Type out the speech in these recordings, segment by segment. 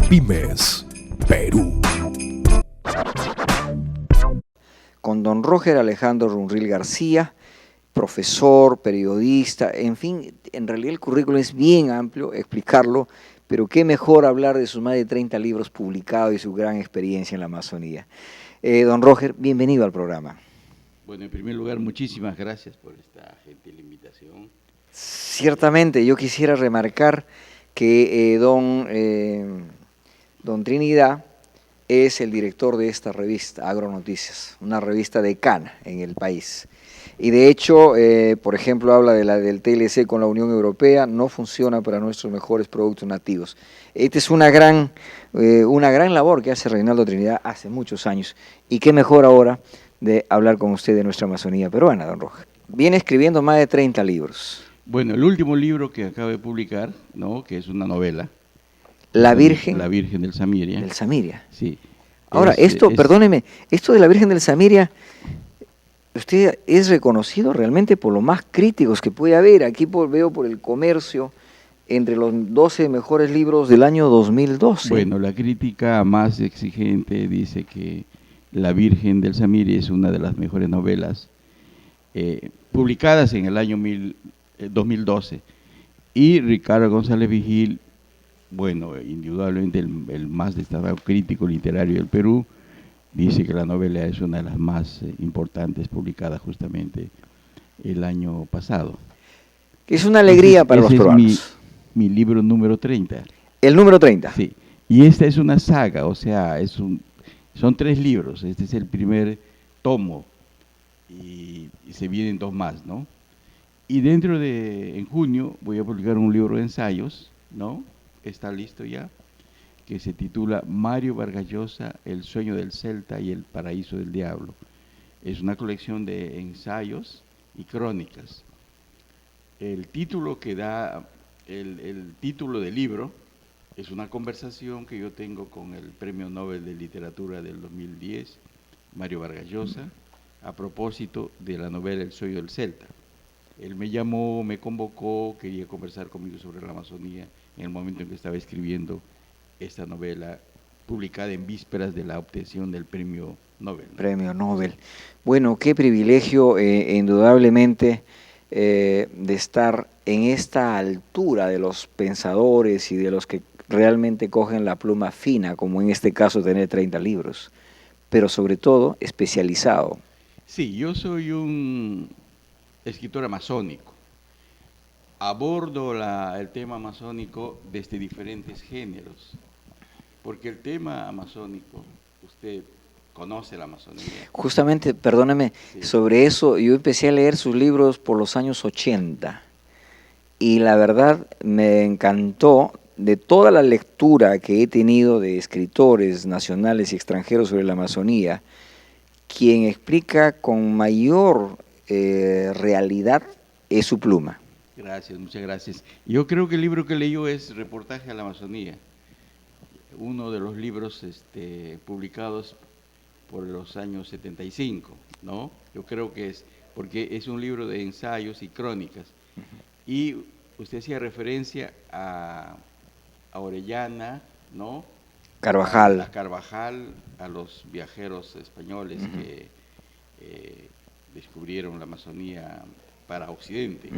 Pymes, Perú. Con don Roger Alejandro Runril García, profesor, periodista, en fin, en realidad el currículo es bien amplio, explicarlo, pero qué mejor hablar de sus más de 30 libros publicados y su gran experiencia en la Amazonía. Don Roger, bienvenido al programa. Bueno, en primer lugar, muchísimas gracias por esta gentil invitación. Ciertamente, yo quisiera remarcar que don Trinidad es el director de esta revista, Agronoticias, una revista decana en el país. Y de hecho, por ejemplo, habla del TLC con la Unión Europea, no funciona para nuestros mejores productos nativos. Esta es una gran labor que hace Reinaldo Trinidad hace muchos años. Y qué mejor ahora de hablar con usted de nuestra Amazonía peruana, don Roger. Viene escribiendo más de 30 libros. Bueno, el último libro que acabo de publicar, ¿no?, que es una novela. La Virgen del Samiria. Del Samiria. Sí. Ahora, perdóneme, esto de la Virgen del Samiria, usted es reconocido realmente por los más críticos que puede haber. Aquí veo por El Comercio, entre los 12 mejores libros del año 2012. Bueno, la crítica más exigente dice que La Virgen del Samiria es una de las mejores novelas publicadas en el año 2012. Y Ricardo González Vigil, bueno, indudablemente el más destacado crítico literario del Perú, dice que la novela es una de las más importantes publicadas justamente el año pasado. Es una alegría para los peruanos. Es mi libro número 30. ¿El número 30? Sí, y esta es una saga, o sea, son 3 libros, este es el primer tomo y se vienen 2 más, ¿no? Y en junio voy a publicar un libro de ensayos, ¿no? Está listo ya, que se titula Mario Vargas Llosa, El sueño del Celta y el paraíso del diablo. Es una colección de ensayos y crónicas. El título que da, el título del libro es una conversación que yo tengo con el Premio Nobel de Literatura del 2010, Mario Vargas Llosa, a propósito de la novela El sueño del Celta. Él me llamó, me convocó, quería conversar conmigo sobre la Amazonía en el momento en que estaba escribiendo esta novela publicada en vísperas de la obtención del Premio Nobel. Premio Nobel. Bueno, qué privilegio, indudablemente, de estar en esta altura de los pensadores y de los que realmente cogen la pluma fina, como en este caso tener 30 libros, pero sobre todo especializado. Sí, yo soy un escritor amazónico. Abordo el tema amazónico desde diferentes géneros, porque el tema amazónico, usted conoce la Amazonía. Justamente, perdóname, sí, sobre eso yo empecé a leer sus libros por los años 80 y la verdad me encantó. De toda la lectura que he tenido de escritores nacionales y extranjeros sobre la Amazonía, quien explica con mayor realidad es su pluma. Gracias, muchas gracias. Yo creo que el libro que leyó es Reportaje a la Amazonía, uno de los libros publicados por los años 75, ¿no? Yo creo que es, porque es un libro de ensayos y crónicas. Y usted hacía referencia a Orellana, ¿no? Carvajal. A Carvajal, a los viajeros españoles que descubrieron la Amazonía para Occidente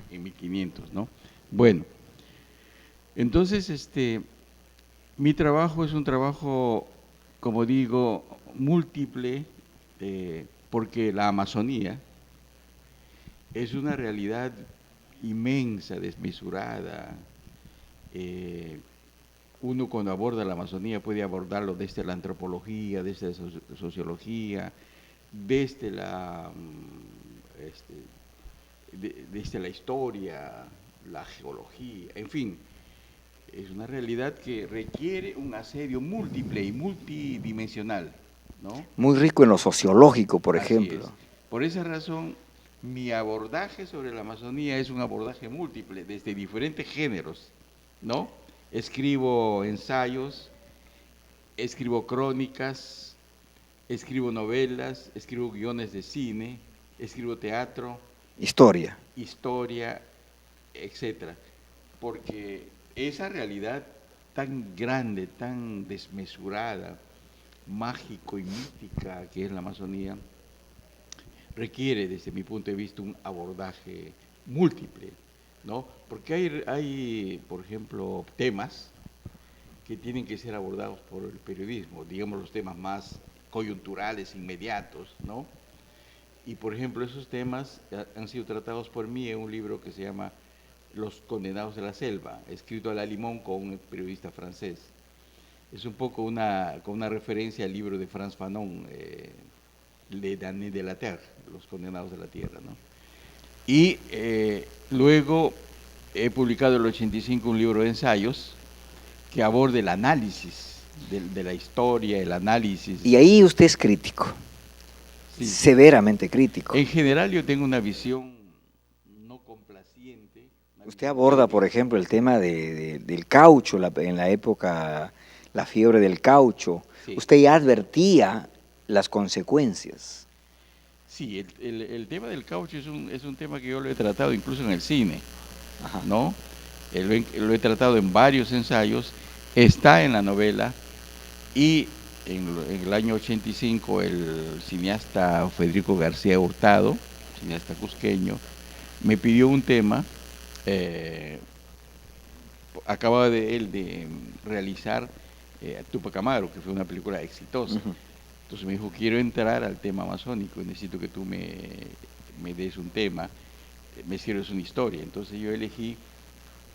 en 1500, ¿no? Bueno, entonces mi trabajo es un trabajo, como digo, múltiple, porque la Amazonía es una realidad inmensa, desmesurada. Uno cuando aborda la Amazonía puede abordarlo desde la antropología, desde la sociología, desde desde la historia, la geología, en fin. Es una realidad que requiere un asedio múltiple y multidimensional, ¿no? Muy rico en lo sociológico, por ejemplo. Es. Por esa razón, mi abordaje sobre la Amazonía es un abordaje múltiple, desde diferentes géneros, ¿no? Escribo ensayos, escribo crónicas, escribo novelas, escribo guiones de cine, escribo teatro. Historia, etcétera. Porque esa realidad tan grande, tan desmesurada, mágico y mística que es la Amazonía, requiere, desde mi punto de vista, un abordaje múltiple, ¿no? Porque hay, por ejemplo, temas que tienen que ser abordados por el periodismo, digamos los temas más coyunturales, inmediatos, ¿no? Y por ejemplo, esos temas han sido tratados por mí en un libro que se llama Los condenados de la selva, escrito a la limón con un periodista francés. Es un poco con una referencia al libro de Frantz Fanon, Les damnés de la terre, Los condenados de la tierra, ¿no? Y luego he publicado en el 85 un libro de ensayos que aborda el análisis de la historia, el análisis. Y ahí usted es crítico, Sí. severamente crítico. En general yo tengo una visión no complaciente. Usted aborda, por ejemplo, el tema del caucho, en la época, la fiebre del caucho. Sí. Usted ya advertía las consecuencias. Sí, el tema del caucho es un tema que yo lo he tratado incluso en el cine, Ajá. ¿no? Lo he tratado en varios ensayos, está en la novela, y en el año 85 el cineasta Federico García Hurtado, cineasta cusqueño, me pidió un tema. Acababa él de realizar Tupac Amaru, que fue una película exitosa. Uh-huh. Entonces me dijo, quiero entrar al tema amazónico, necesito que tú me des un tema, me sirves una historia. Entonces yo elegí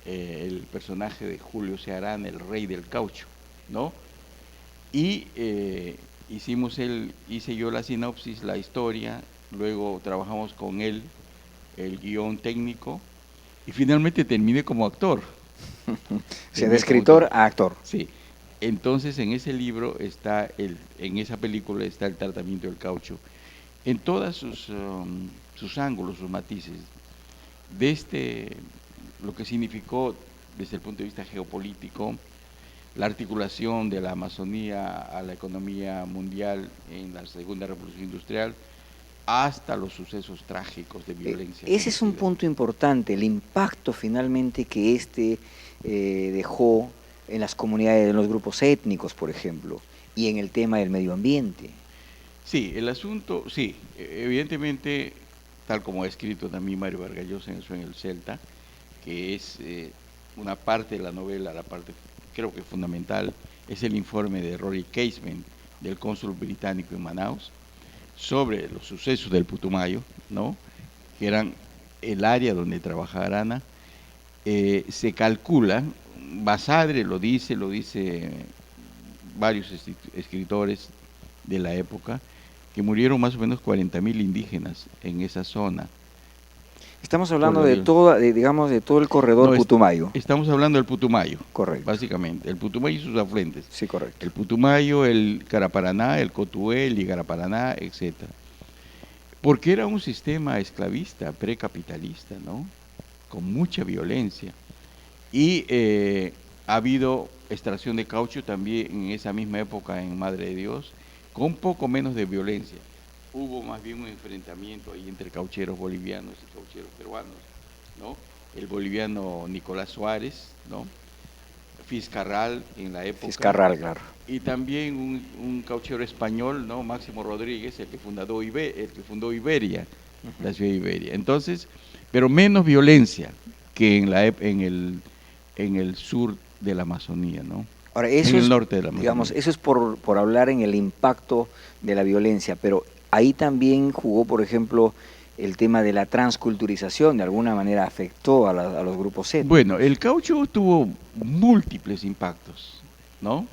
el personaje de Julio Cearán, el rey del caucho, ¿no? Y hice yo la sinopsis, la historia, luego trabajamos con él, el guión técnico, y finalmente terminé como actor. O sea, de escritor a actor. Sí. Entonces en ese libro está, en esa película está el tratamiento del caucho, en todos sus ángulos, sus matices, desde lo que significó desde el punto de vista geopolítico, la articulación de la Amazonía a la economía mundial en la Segunda Revolución Industrial, hasta los sucesos trágicos de violencia. Ese es un punto importante, el impacto finalmente que dejó en las comunidades, en los grupos étnicos, por ejemplo, y en el tema del medio ambiente. Sí, el asunto, sí, evidentemente, tal como ha escrito también Mario Vargas Llosa en El sueño del Celta, que es una parte de la novela, la parte creo que fundamental, es el informe de Rory Casement, del cónsul británico en Manaus, sobre los sucesos del Putumayo, ¿no? Que eran el área donde trabajaba Arana. Se calcula, Basadre lo dice varios escritores de la época, que murieron más o menos 40.000 indígenas en esa zona. Estamos hablando de todo el corredor Putumayo. Estamos hablando del Putumayo. Correcto. Básicamente, el Putumayo y sus afluentes. Sí, correcto. El Putumayo, el Caraparaná, el Cotué, el Igaraparaná, etc. Porque era un sistema esclavista, precapitalista, ¿no? Con mucha violencia. Y ha habido extracción de caucho también en esa misma época en Madre de Dios, con poco menos de violencia. Hubo más bien un enfrentamiento ahí entre caucheros bolivianos y caucheros peruanos, ¿no? El boliviano Nicolás Suárez, ¿no? Fiscarral en la época. Fiscarral, claro. Y también un cauchero español, ¿no? Máximo Rodríguez, el que fundó Iberia, la ciudad de Iberia. Entonces, pero menos violencia que en el sur de la Amazonía, ¿no? Ahora, eso en el es, norte de la Amazonía. Digamos, eso es por hablar en el impacto de la violencia, pero ahí también jugó, por ejemplo, el tema de la transculturización, de alguna manera afectó a los grupos étnicos. Bueno, el caucho tuvo múltiples impactos, ¿no?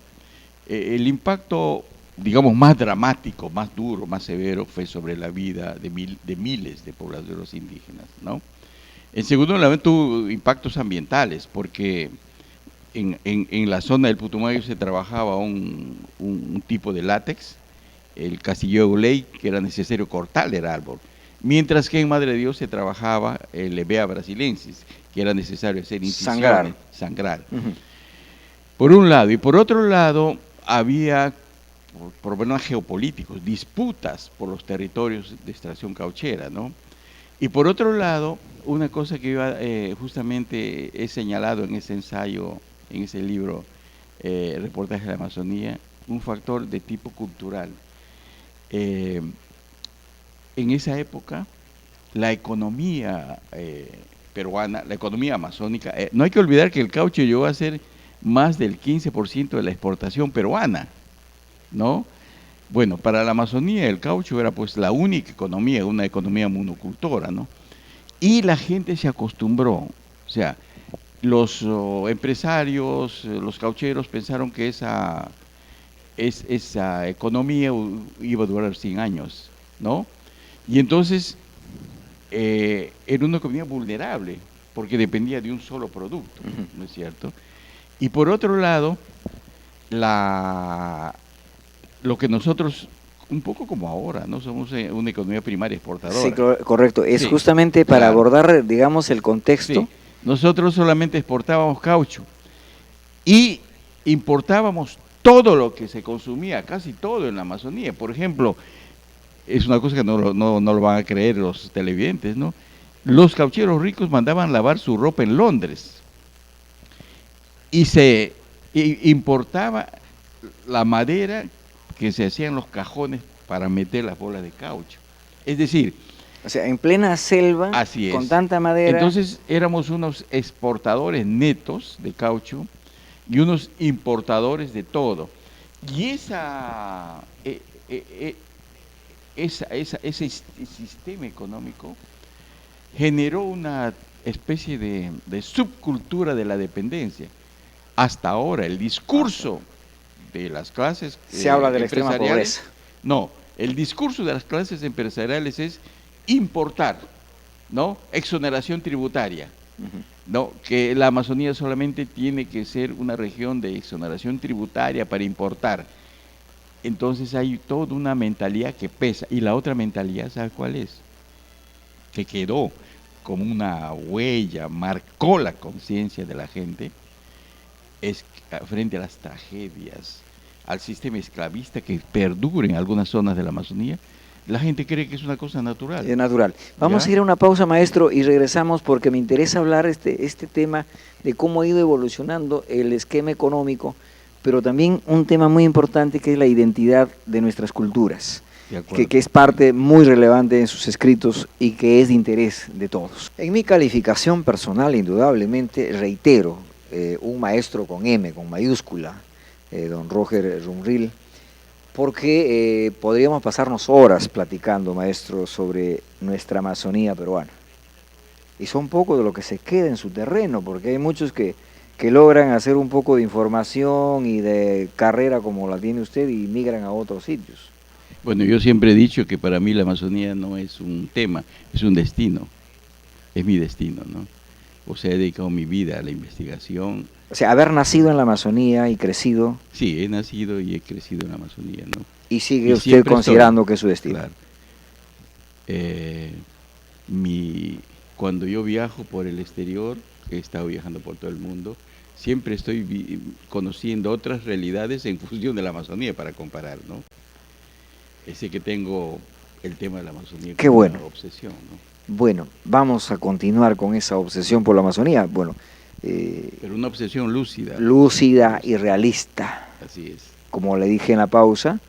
El impacto, digamos, más dramático, más duro, más severo fue sobre la vida de miles de pobladores indígenas, ¿no? En segundo lugar, tuvo impactos ambientales, porque en la zona del Putumayo se trabajaba un tipo de látex, el Castillo Uley, que era necesario cortar el árbol, mientras que en Madre de Dios se trabajaba el Hevea brasilensis, que era necesario hacer incisiones, sangrar. Uh-huh. Por un lado, y por otro lado, había problemas geopolíticos, disputas por los territorios de extracción cauchera, ¿no? Y por otro lado, una cosa que yo justamente he señalado en ese ensayo, en ese libro reportaje de la Amazonía, un factor de tipo cultural. En esa época, la economía peruana, la economía amazónica, no hay que olvidar que el caucho llegó a ser más del 15% de la exportación peruana, ¿no? Bueno, para la Amazonía el caucho era pues la única economía, una economía monocultora, ¿no? Y la gente se acostumbró, o sea, los empresarios, los caucheros pensaron que esa economía iba a durar 100 años, ¿no? Y entonces era una economía vulnerable, porque dependía de un solo producto, ¿no es cierto? Y por otro lado, lo que nosotros, un poco como ahora, ¿no? Somos una economía primaria exportadora. Sí, correcto. Es Sí, justamente para claro. abordar, digamos, el contexto. Sí, nosotros solamente exportábamos caucho y importábamos todo lo que se consumía, casi todo en la Amazonía. Por ejemplo, es una cosa que no lo van a creer los televidentes, ¿no? Los caucheros ricos mandaban lavar su ropa en Londres y se importaba la madera que se hacían los cajones para meter las bolas de caucho. Es decir, O sea, en plena selva, así es. con tanta madera. Entonces éramos unos exportadores netos de caucho y unos importadores de todo. Y ese sistema económico generó una especie de subcultura de la dependencia. Hasta ahora el discurso de las clases se habla de la extrema empresariales, pobreza. no, el discurso de las clases empresariales es importar, ¿no? Exoneración tributaria, ¿no? Que la Amazonía solamente tiene que ser una región de exoneración tributaria para importar. Entonces hay toda una mentalidad que pesa. Y la otra mentalidad, ¿sabe cuál es? Que quedó como una huella, marcó la conciencia de la gente, es frente a las tragedias, al sistema esclavista que perdura en algunas zonas de la Amazonía, la gente cree que es una cosa natural. Es natural. Vamos ¿Ya? a ir a una pausa, maestro, y regresamos porque me interesa hablar este tema de cómo ha ido evolucionando el esquema económico, pero también un tema muy importante que es la identidad de nuestras culturas, que es parte muy relevante en sus escritos y que es de interés de todos. En mi calificación personal, indudablemente, reitero, un maestro con M, con mayúscula, don Roger Rumril, porque podríamos pasarnos horas platicando, maestro, sobre nuestra Amazonía peruana. Y son poco de lo que se queda en su terreno, porque hay muchos que logran hacer un poco de información y de carrera como la tiene usted y migran a otros sitios. Bueno, yo siempre he dicho que para mí la Amazonía no es un tema, es un destino, es mi destino, ¿no? O sea, he dedicado mi vida a la investigación. O sea, haber nacido en la Amazonía y crecido. Sí, he nacido y he crecido en la Amazonía, ¿no? Y sigue Y usted considerando que es su destino. Claro. Cuando yo viajo por el exterior, he estado viajando por todo el mundo, siempre estoy conociendo otras realidades en función de la Amazonía para comparar, ¿no? Ese que tengo el tema de la Amazonía Qué como bueno. una obsesión, ¿no? Bueno, vamos a continuar con esa obsesión por la Amazonía. Bueno, pero una obsesión lúcida. Lúcida y realista. Así es. Como le dije en la pausa,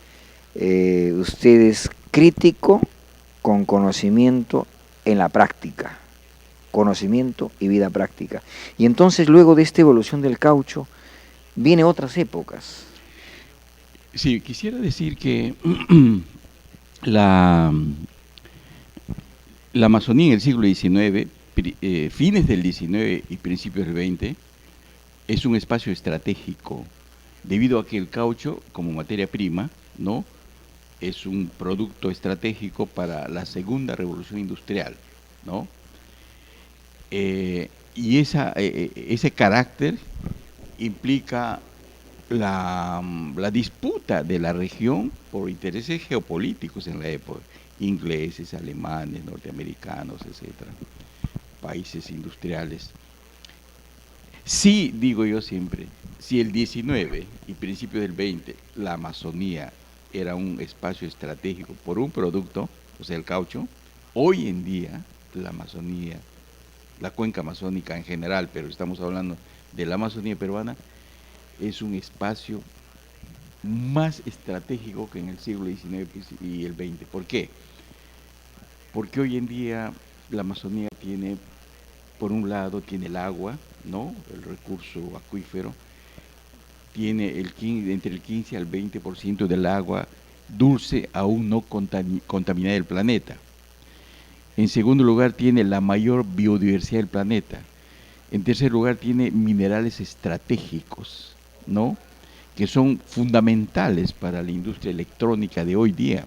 usted es crítico con conocimiento en la práctica. Conocimiento y vida práctica. Y entonces luego de esta evolución del caucho, vienen otras épocas. Sí, quisiera decir que la Amazonía en el siglo XIX, fines del XIX y principios del XX, es un espacio estratégico, debido a que el caucho, como materia prima, ¿no?, es un producto estratégico para la segunda revolución industrial, ¿no? Y ese carácter implica la disputa de la región por intereses geopolíticos en la época, ingleses, alemanes, norteamericanos, etcétera, países industriales. Sí, digo yo siempre, si el 19 y principios del 20 la Amazonía era un espacio estratégico por un producto, o sea, el caucho, hoy en día la Amazonía, la cuenca amazónica en general, pero estamos hablando de la Amazonía peruana, es un espacio más estratégico que en el siglo XIX y el XX. ¿Por qué? Porque hoy en día la Amazonía tiene, por un lado, tiene el agua, ¿no? El recurso acuífero, tiene entre el 15 al 20% del agua dulce aún no contaminada del planeta. En segundo lugar, tiene la mayor biodiversidad del planeta. En tercer lugar, tiene minerales estratégicos, ¿no? Que son fundamentales para la industria electrónica de hoy día.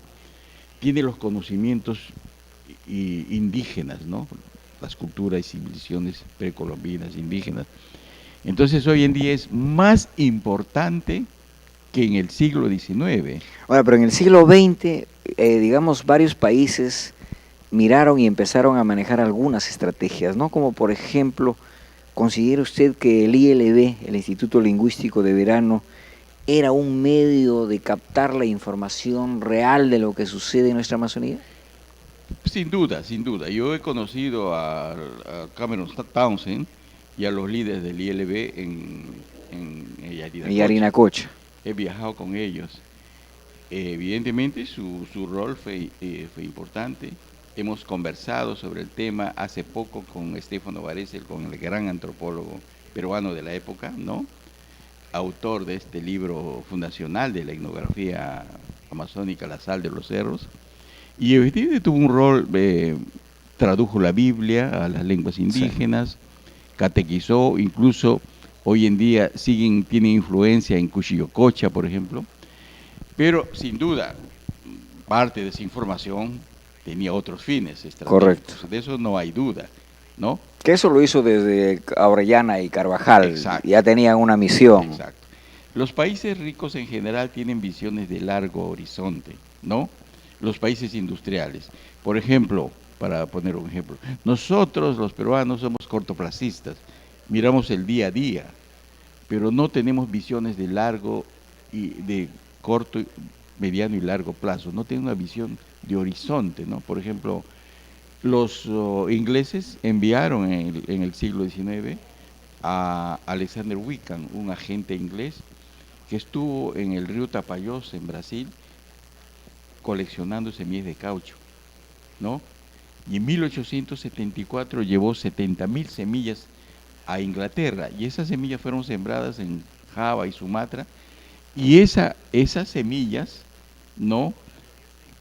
Tiene los conocimientos indígenas, ¿no? Las culturas y civilizaciones precolombinas, indígenas. Entonces hoy en día es más importante que en el siglo XIX. Ahora, pero en el siglo XX, digamos, varios países miraron y empezaron a manejar algunas estrategias, ¿no? Como por ejemplo, ¿considera usted que el ILB, el Instituto Lingüístico de Verano, era un medio de captar la información real de lo que sucede en nuestra Amazonía? Sin duda, sin duda. Yo he conocido a Cameron Townsend y a los líderes del ILB en Yarinacocha. He viajado con ellos. Evidentemente su rol fue importante. Hemos conversado sobre el tema hace poco con Stefano Baresel, con el gran antropólogo peruano de la época, ¿no? Autor de este libro fundacional de la etnografía amazónica, La sal de los cerros. Y efectivamente tuvo un rol, tradujo la Biblia a las lenguas indígenas, sí, catequizó, incluso hoy en día tienen influencia en Cuchillococha, por ejemplo, pero sin duda, parte de esa información tenía otros fines estratégicos. Correcto. De eso no hay duda, ¿no? Que eso lo hizo desde Orellana y Carvajal. Exacto. Ya tenían una misión. Exacto. Los países ricos en general tienen visiones de largo horizonte, ¿no? Los países industriales. Por ejemplo, para poner un ejemplo, nosotros los peruanos somos cortoplacistas, miramos el día a día, pero no tenemos visiones de largo y de corto, mediano y largo plazo, no tenemos una visión de horizonte, ¿no? Por ejemplo, los ingleses enviaron en el siglo XIX a Alexander Wickham, un agente inglés que estuvo en el río Tapajós, en Brasil, coleccionando semillas de caucho, ¿no? Y en 1874 llevó 70.000 semillas a Inglaterra, y esas semillas fueron sembradas en Java y Sumatra, y esas semillas, ¿no?,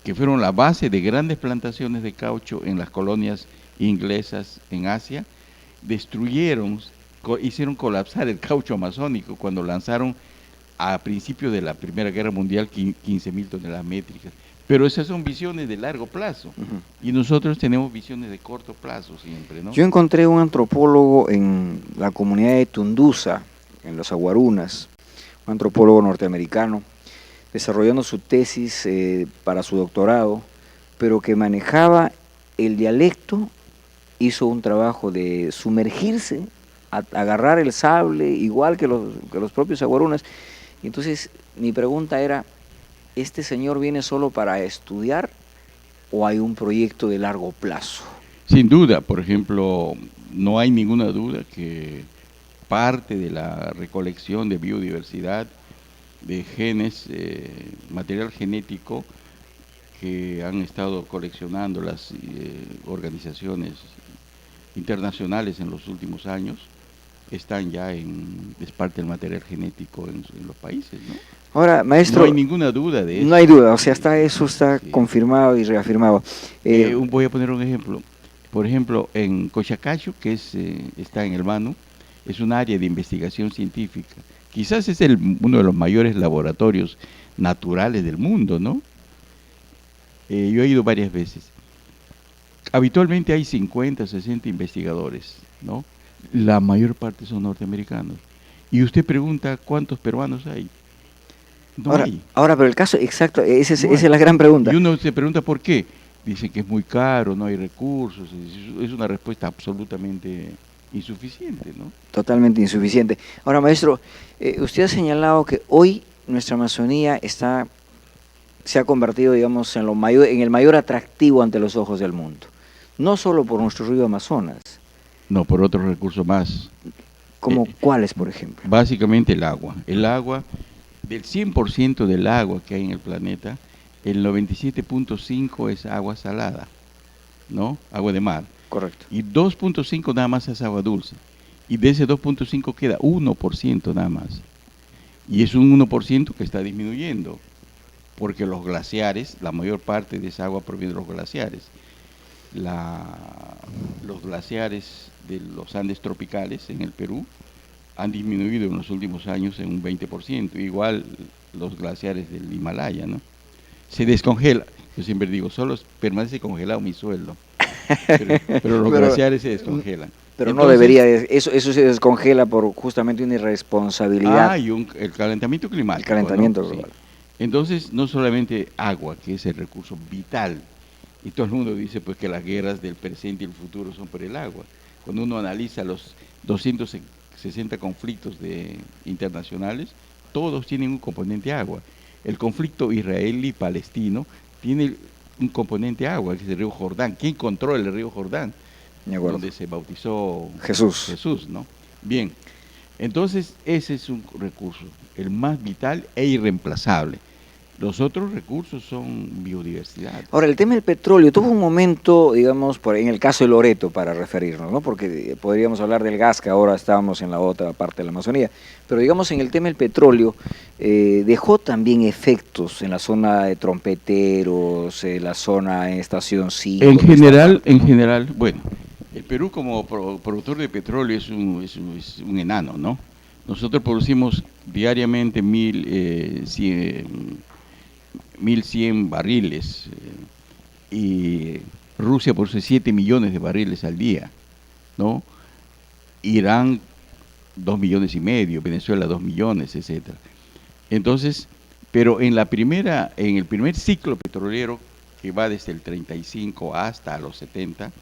que fueron la base de grandes plantaciones de caucho en las colonias inglesas en Asia, hicieron colapsar el caucho amazónico cuando lanzaron a principios de la Primera Guerra Mundial 15.000 toneladas métricas. Pero esas son visiones de largo plazo, y nosotros tenemos visiones de corto plazo siempre, ¿no? Yo encontré un antropólogo en la comunidad de Tunduza, en los Aguarunas, un antropólogo norteamericano, desarrollando su tesis para su doctorado, pero que manejaba el dialecto, hizo un trabajo de sumergirse, agarrar el sable, igual que los propios Aguarunas. Y entonces mi pregunta era, ¿este señor viene solo para estudiar o hay un proyecto de largo plazo? Sin duda, por ejemplo, no hay ninguna duda que parte de la recolección de biodiversidad, de genes, material genético que han estado coleccionando las organizaciones internacionales en los últimos años, están ya es parte del material genético en los países, ¿no? Ahora, maestro, no hay ninguna duda de eso. No hay duda, o sea, eso está sí, confirmado y reafirmado. Voy a poner un ejemplo. Por ejemplo, en Cochacacho, que está en el Manu, es un área de investigación científica. Quizás es uno de los mayores laboratorios naturales del mundo, ¿no? Yo he ido varias veces. Habitualmente hay 50, 60 investigadores, ¿no? La mayor parte son norteamericanos. Y usted pregunta, ¿cuántos peruanos hay? No hay. Ahora, pero el caso exacto, esa es la gran pregunta. Y uno se pregunta por qué. Dicen que es muy caro, no hay recursos. Es una respuesta absolutamente insuficiente, ¿no? Totalmente insuficiente. Ahora, maestro, usted ha señalado que hoy nuestra Amazonía se ha convertido, digamos, en el mayor atractivo ante los ojos del mundo. No solo por nuestro río Amazonas. No, por otros recursos más. ¿Como cuáles, por ejemplo? Básicamente el agua. El agua, del 100% del agua que hay en el planeta, el 97.5 es agua salada, ¿no? Agua de mar. Correcto. Y 2.5 nada más es agua dulce. Y de ese 2.5 queda 1% nada más. Y es un 1% que está disminuyendo, porque los glaciares, la mayor parte de esa agua proviene de los glaciares. Los glaciares de los Andes tropicales en el Perú han disminuido en los últimos años en un 20%, igual los glaciares del Himalaya, ¿no? Se descongela, yo siempre digo, solo permanece congelado mi sueldo, pero los glaciares se descongelan. Pero Entonces, no debería, eso se descongela por justamente una irresponsabilidad. El calentamiento climático. El calentamiento ¿no? global. Sí. Entonces, no solamente agua, que es el recurso vital, y todo el mundo dice pues que las guerras del presente y el futuro son por el agua. Cuando uno analiza los 260 conflictos internacionales, todos tienen un componente agua. El conflicto israelí-palestino tiene un componente agua, que es el río Jordán. ¿Quién controla el río Jordán? Donde se bautizó Jesús, ¿no? Bien, entonces ese es un recurso, el más vital e irreemplazable. Los otros recursos son biodiversidad. Ahora, el tema del petróleo tuvo un momento, digamos, en el caso de Loreto, para referirnos, ¿no? Porque podríamos hablar del gas, que ahora estábamos en la otra parte de la Amazonía, pero digamos en el tema del petróleo, dejó también efectos en la zona de Trompeteros, en la zona en Estación 5. En general, bueno, el Perú como productor de petróleo es un enano, ¿no? Nosotros producimos diariamente 1.100 barriles y Rusia produce 7 millones de barriles al día, ¿no? Irán 2,5 millones, Venezuela 2 millones, etcétera. Entonces, pero en el primer ciclo petrolero, que va desde el 35 hasta los 70,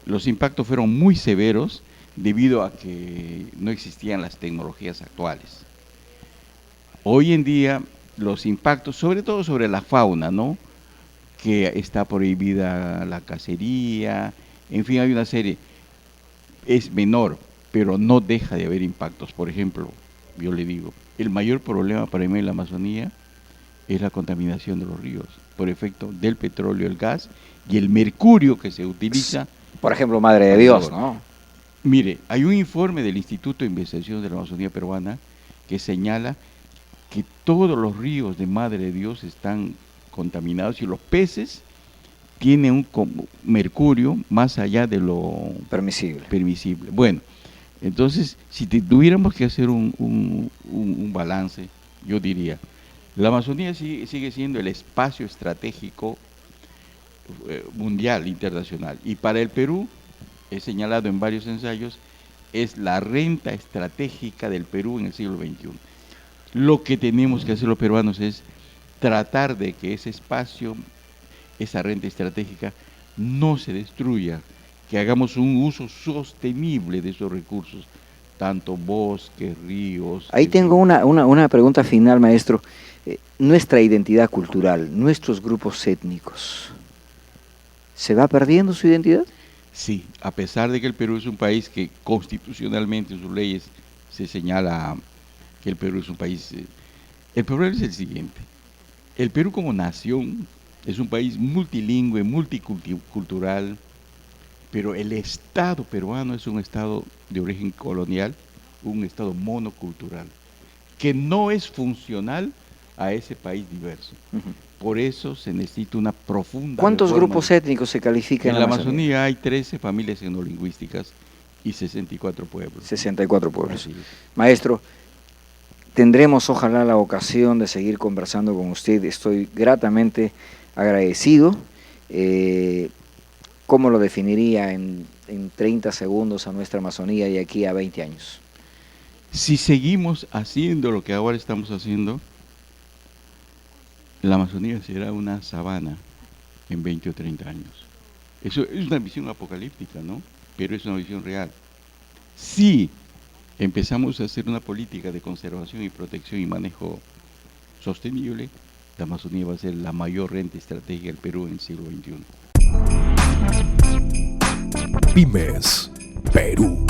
los impactos fueron muy severos debido a que no existían las tecnologías actuales. Hoy en día los impactos, sobre todo sobre la fauna, ¿no? Que está prohibida la cacería, en fin, hay una serie, es menor, pero no deja de haber impactos. Por ejemplo, yo le digo, el mayor problema para mí en la Amazonía es la contaminación de los ríos, por efecto del petróleo, el gas y el mercurio que se utiliza. Por ejemplo, Madre de Dios, ¿no? Mire, hay un informe del Instituto de Investigación de la Amazonía Peruana que señala que todos los ríos de Madre de Dios están contaminados y los peces tienen un mercurio más allá de lo permisible. Bueno, entonces, si tuviéramos que hacer un balance, yo diría, la Amazonía sigue siendo el espacio estratégico mundial, internacional, y para el Perú, he señalado en varios ensayos, es la renta estratégica del Perú en el siglo XXI. Lo que tenemos que hacer los peruanos es tratar de que ese espacio, esa renta estratégica, no se destruya, que hagamos un uso sostenible de esos recursos, tanto bosques, ríos. Ahí tengo una pregunta final, maestro. Nuestra identidad cultural, nuestros grupos étnicos, ¿se va perdiendo su identidad? Sí, a pesar de que el Perú es un país que constitucionalmente en sus leyes se señala que el Perú es un país. El problema es el siguiente: el Perú como nación es un país multilingüe, multicultural, pero el Estado peruano es un Estado de origen colonial, un Estado monocultural, que no es funcional a ese país diverso. Por eso se necesita una profunda. ¿Cuántos grupos étnicos se califican en la Amazonía? Hay 13 familias etnolingüísticas y 64 pueblos. 64 pueblos. Maestro, tendremos ojalá la ocasión de seguir conversando con usted. Estoy gratamente agradecido. ¿Cómo lo definiría en 30 segundos a nuestra Amazonía y aquí a 20 años? Si seguimos haciendo lo que ahora estamos haciendo, la Amazonía será una sabana en 20 o 30 años. Eso es una visión apocalíptica, ¿no? Pero es una visión real. Si empezamos a hacer una política de conservación y protección y manejo sostenible, la Amazonía va a ser la mayor renta estratégica del Perú en el siglo XXI. Pymes Perú.